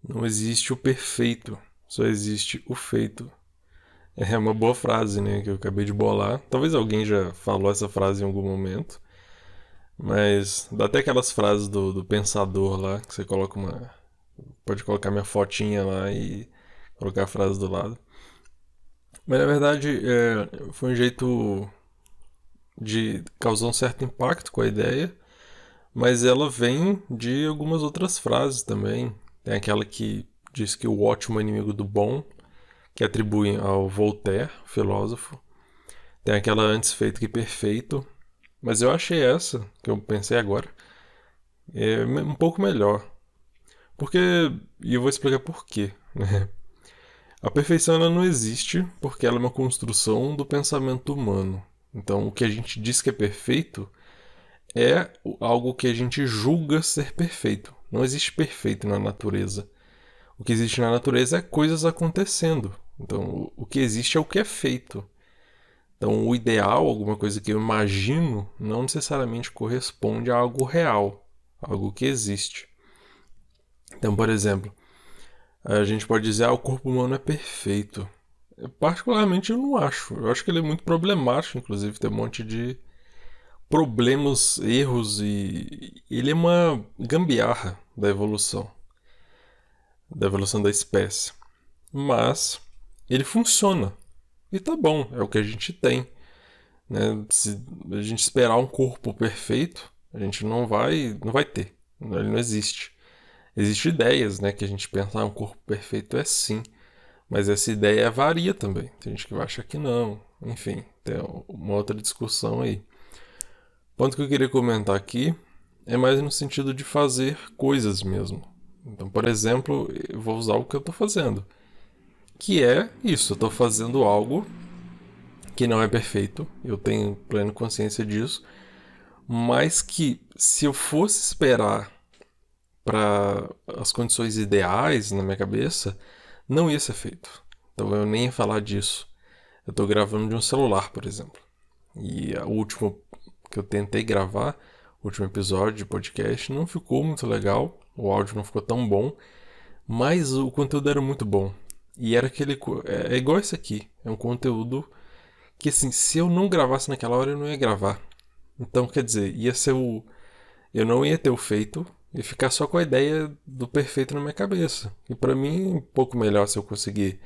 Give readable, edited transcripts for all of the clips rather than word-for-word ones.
Não existe o perfeito, só existe o feito. É uma boa frase, né, que eu acabei de bolar. Talvez alguém já falou essa frase em algum momento, mas dá até aquelas frases do pensador lá, que você coloca uma... Pode colocar minha fotinha lá e colocar a frase do lado. Mas na verdade foi um jeito de causar um certo impacto com a ideia, mas ela vem de algumas outras frases também. Tem aquela que diz que o ótimo é inimigo do bom, que atribuem ao Voltaire, filósofo. Tem aquela antes feito que perfeito, mas eu achei essa, que eu pensei agora, um pouco melhor. Porque, e eu vou explicar por quê, né? A perfeição ela não existe porque ela é uma construção do pensamento humano. Então, o que a gente diz que é perfeito é algo que a gente julga ser perfeito. Não existe perfeito na natureza. O que existe na natureza é coisas acontecendo. Então, o que existe é o que é feito. Então, o ideal, alguma coisa que eu imagino, não necessariamente corresponde a algo real, algo que existe. Então, por exemplo, a gente pode dizer que o corpo humano é perfeito. Particularmente, eu não acho. Eu acho que ele é muito problemático, inclusive, tem um monte de problemas, erros e ele é uma gambiarra da evolução da espécie. Mas ele funciona. E tá bom, é o que a gente tem. Né? Se a gente esperar um corpo perfeito, a gente não vai ter. Ele não existe. Existem ideias, né, que a gente pensa, um corpo perfeito é sim, mas essa ideia varia também. Tem gente que vai achar que não. Enfim, tem uma outra discussão aí. O ponto que eu queria comentar aqui é mais no sentido de fazer coisas mesmo. Então, por exemplo, eu vou usar o que eu estou fazendo, que é isso. Eu estou fazendo algo que não é perfeito, eu tenho plena consciência disso, mas que se eu fosse esperar para as condições ideais na minha cabeça, não ia ser feito. Então eu nem ia falar disso. Eu estou gravando de um celular, por exemplo. E o último que eu tentei gravar, o último episódio de podcast, não ficou muito legal, o áudio não ficou tão bom, mas o conteúdo era muito bom. E era aquele. É igual esse aqui. É um conteúdo que, assim, se eu não gravasse naquela hora, eu não ia gravar. Então, quer dizer, ia ser o. Eu não ia ter o feito e ficar só com a ideia do perfeito na minha cabeça. E pra mim, um pouco melhor se eu conseguir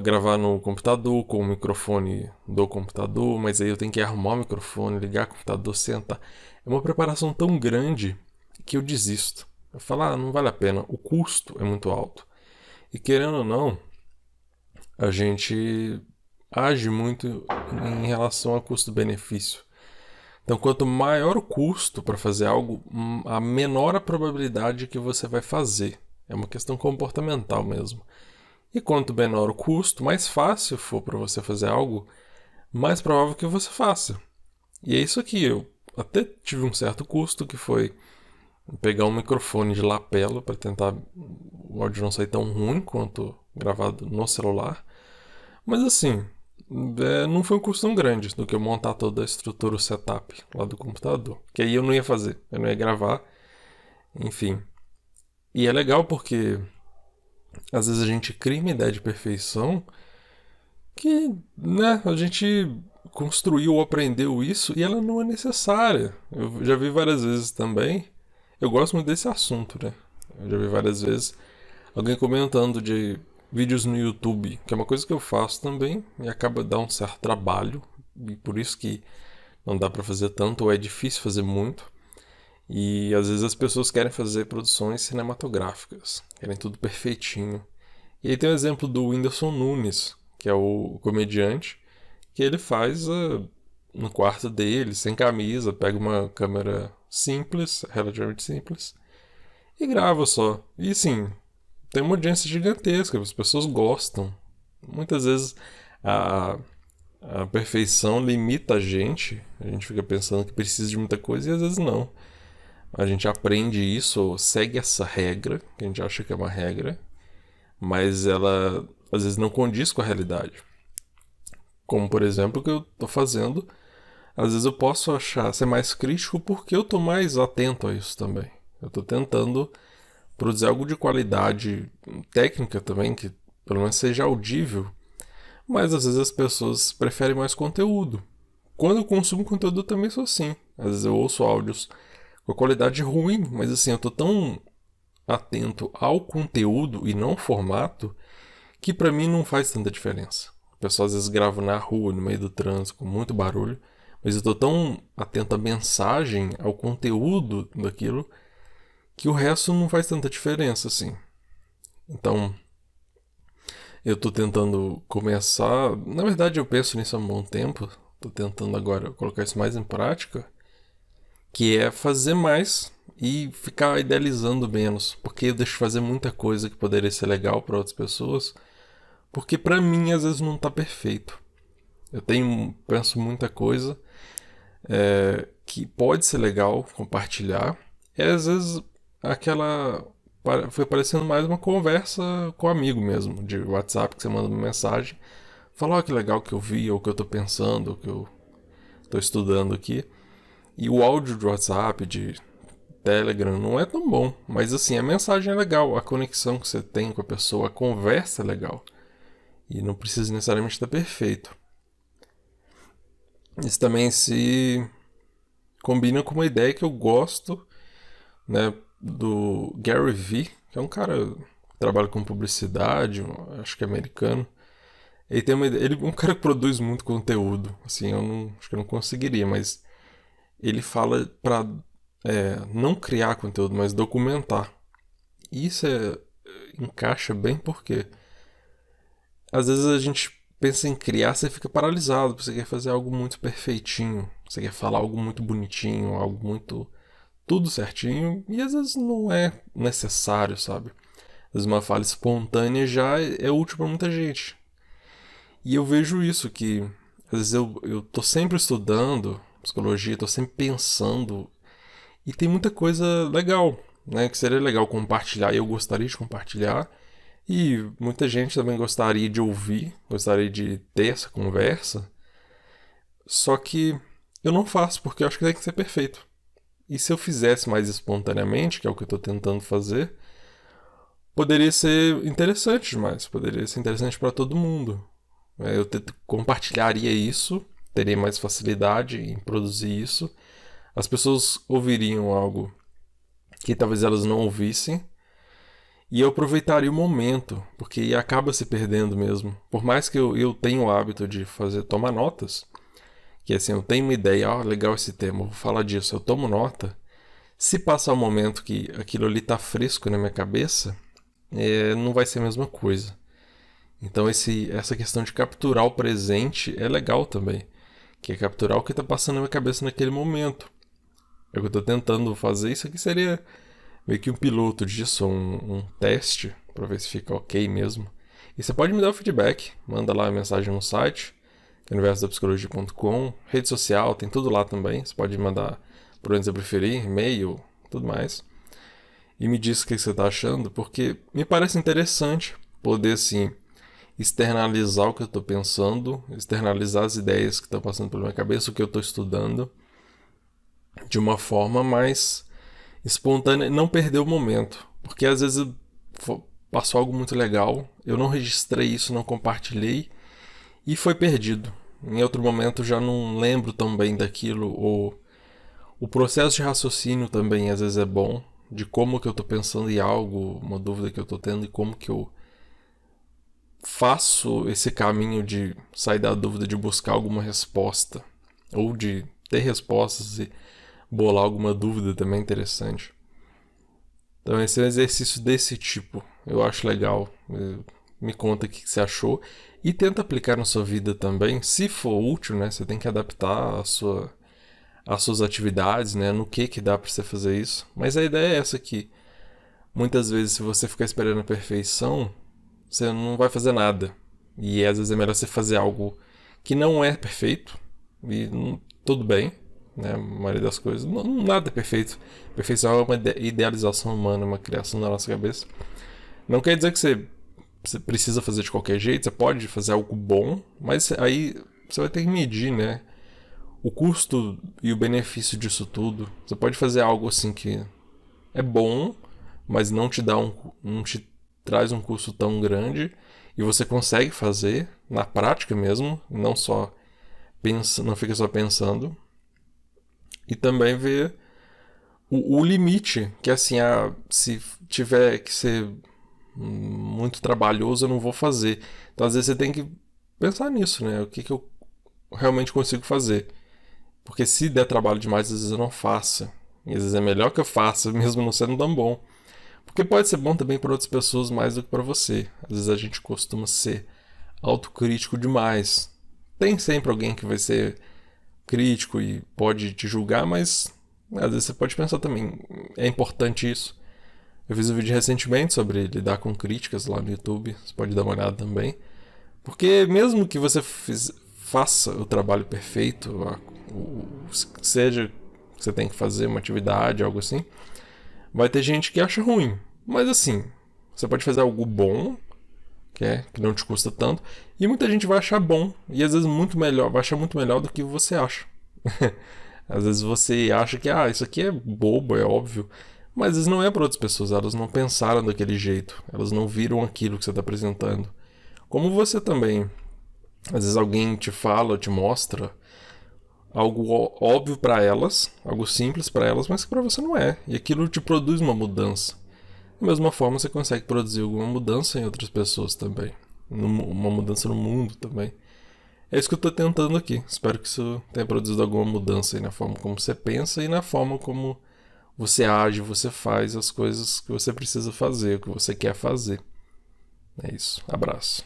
gravar no computador, com o microfone do computador, mas aí eu tenho que arrumar o microfone, ligar o computador, sentar. É uma preparação tão grande que eu desisto. Eu falo, não vale a pena, o custo é muito alto. E querendo ou não, a gente age muito em relação ao custo-benefício. Então, quanto maior o custo para fazer algo, a menor a probabilidade que você vai fazer. É uma questão comportamental mesmo. E quanto menor o custo, mais fácil for para você fazer algo, mais provável que você faça. E é isso aqui. Eu até tive um certo custo, que foi pegar um microfone de lapela para tentar o áudio não sair tão ruim quanto gravado no celular. Mas assim, não foi um custo tão grande do que eu montar toda a estrutura, o setup lá do computador. Que aí eu não ia fazer, eu não ia gravar, enfim. E é legal porque às vezes a gente cria uma ideia de perfeição que, né, a gente construiu ou aprendeu isso e ela não é necessária. Eu já vi várias vezes também. Eu gosto muito desse assunto, né? Eu já vi várias vezes alguém comentando de vídeos no YouTube, que é uma coisa que eu faço também e acaba dando um certo trabalho, e por isso que não dá pra fazer tanto ou é difícil fazer muito. E às vezes as pessoas querem fazer produções cinematográficas, querem tudo perfeitinho. E aí tem o exemplo do Whindersson Nunes, que é o comediante, que ele faz no quarto dele, sem camisa, pega uma câmera simples, relativamente simples, e grava só. E sim, tem uma audiência gigantesca, as pessoas gostam. Muitas vezes a, a perfeição limita a gente fica pensando que precisa de muita coisa e às vezes não. A gente aprende isso, segue essa regra, que a gente acha que é uma regra, mas ela às vezes não condiz com a realidade. Como, por exemplo, o que eu estou fazendo, às vezes eu posso achar ser mais crítico porque eu estou mais atento a isso também. Eu estou tentando produzir algo de qualidade técnica também, que pelo menos seja audível, mas às vezes as pessoas preferem mais conteúdo. Quando eu consumo conteúdo eu também sou assim. Às vezes eu ouço áudios com a qualidade ruim, mas assim, eu tô tão atento ao conteúdo e não ao formato que pra mim não faz tanta diferença. O pessoal às vezes grava na rua, no meio do trânsito, com muito barulho, mas eu tô tão atento à mensagem, ao conteúdo daquilo, que o resto não faz tanta diferença, assim. Então, eu tô tentando começar. Na verdade, eu penso nisso há um bom tempo. Tô tentando agora colocar isso mais em prática. Que é fazer mais e ficar idealizando menos. Porque eu deixo de fazer muita coisa que poderia ser legal para outras pessoas. Porque pra mim, às vezes, não tá perfeito. Penso muita coisa que pode ser legal compartilhar. E às vezes aquela foi parecendo mais uma conversa com um amigo mesmo, de WhatsApp, que você manda uma mensagem, fala, que legal que eu vi, ou que eu tô pensando, ou que eu tô estudando aqui. E o áudio de WhatsApp, de Telegram, não é tão bom, mas assim, a mensagem é legal, a conexão que você tem com a pessoa, a conversa é legal. E não precisa necessariamente estar perfeito. Isso também se combina com uma ideia que eu gosto, né, do Gary Vee, que é um cara que trabalha com publicidade, acho que é americano. Ele é um cara que produz muito conteúdo, assim, acho que eu não conseguiria, mas ele fala para não criar conteúdo, mas documentar. E isso encaixa bem porque às vezes a gente pensa em criar, você fica paralisado, você quer fazer algo muito perfeitinho, você quer falar algo muito bonitinho, algo muito tudo certinho, e às vezes não é necessário, sabe? Às vezes uma fala espontânea já é útil para muita gente. E eu vejo isso, que às vezes eu tô sempre estudando psicologia, tô sempre pensando, e tem muita coisa legal, né? Que seria legal compartilhar, e eu gostaria de compartilhar, e muita gente também gostaria de ouvir, gostaria de ter essa conversa, só que eu não faço, porque eu acho que tem que ser perfeito. E se eu fizesse mais espontaneamente, que é o que eu estou tentando fazer, poderia ser interessante demais. Poderia ser interessante para todo mundo. Eu compartilharia isso, teria mais facilidade em produzir isso. As pessoas ouviriam algo que talvez elas não ouvissem. E eu aproveitaria o momento, porque acaba se perdendo mesmo. Por mais que eu tenha o hábito de tomar notas, que assim, eu tenho uma ideia, legal esse tema, vou falar disso, eu tomo nota. Se passar um momento que aquilo ali tá fresco na minha cabeça, não vai ser a mesma coisa. Então essa questão de capturar o presente é legal também, que é capturar o que tá passando na minha cabeça naquele momento. É o que eu tô tentando fazer, isso aqui seria meio que um piloto disso, um teste, para ver se fica ok mesmo. E você pode me dar o feedback, manda lá a mensagem no site, universodapsicologia.com, rede social, tem tudo lá também. Você pode mandar por onde você preferir, e-mail, tudo mais. E me diz o que você está achando, porque me parece interessante poder, assim, externalizar o que eu estou pensando, externalizar as ideias que estão passando pela minha cabeça, o que eu estou estudando, de uma forma mais espontânea, não perder o momento. Porque às vezes passou algo muito legal, eu não registrei isso, não compartilhei, e foi perdido. Em outro momento já não lembro tão bem daquilo, ou o processo de raciocínio também às vezes é bom, de como que eu estou pensando em algo, uma dúvida que eu estou tendo, e como que eu faço esse caminho de sair da dúvida, de buscar alguma resposta, ou de ter respostas e bolar alguma dúvida também é interessante. Então esse é um exercício desse tipo, eu acho legal. Me conta o que você achou e tenta aplicar na sua vida também. Se for útil, né, você tem que adaptar as suas atividades, né, no que dá para você fazer isso. Mas a ideia é essa aqui. Muitas vezes, se você ficar esperando a perfeição, você não vai fazer nada. E às vezes é melhor você fazer algo que não é perfeito e tudo bem, né, a maioria das coisas. Nada é perfeito. Perfeição é uma idealização humana, uma criação da nossa cabeça. Não quer dizer que você precisa fazer de qualquer jeito, você pode fazer algo bom, mas aí você vai ter que medir, né? O custo e o benefício disso tudo. Você pode fazer algo assim que é bom, mas não te traz um custo tão grande e você consegue fazer na prática mesmo, não fica só pensando. E também ver o limite, que assim, se tiver que ser muito trabalhoso, eu não vou fazer. Então, às vezes, você tem que pensar nisso, né? O que eu realmente consigo fazer. Porque se der trabalho demais, às vezes eu não faço. E às vezes é melhor que eu faça, mesmo não sendo tão bom. Porque pode ser bom também para outras pessoas mais do que para você. Às vezes a gente costuma ser autocrítico demais. Tem sempre alguém que vai ser crítico e pode te julgar, mas às vezes você pode pensar também, é importante isso. Eu fiz um vídeo recentemente sobre lidar com críticas lá no YouTube, você pode dar uma olhada também. Porque mesmo que você faça o trabalho perfeito, seja que você tem que fazer uma atividade, algo assim, vai ter gente que acha ruim. Mas assim, você pode fazer algo bom, que não te custa tanto, e muita gente vai achar bom, e às vezes muito melhor, vai achar muito melhor do que você acha. Às vezes você acha que isso aqui é bobo, é óbvio, mas às vezes não é para outras pessoas, elas não pensaram daquele jeito, elas não viram aquilo que você está apresentando. Como você também, às vezes alguém te fala, te mostra algo óbvio para elas, algo simples para elas, mas que para você não é, e aquilo te produz uma mudança. Da mesma forma, você consegue produzir alguma mudança em outras pessoas também, uma mudança no mundo também. É isso que eu estou tentando aqui. Espero que isso tenha produzido alguma mudança aí na forma como você pensa e na forma como você age, você faz as coisas que você precisa fazer, o que você quer fazer. É isso. Abraço.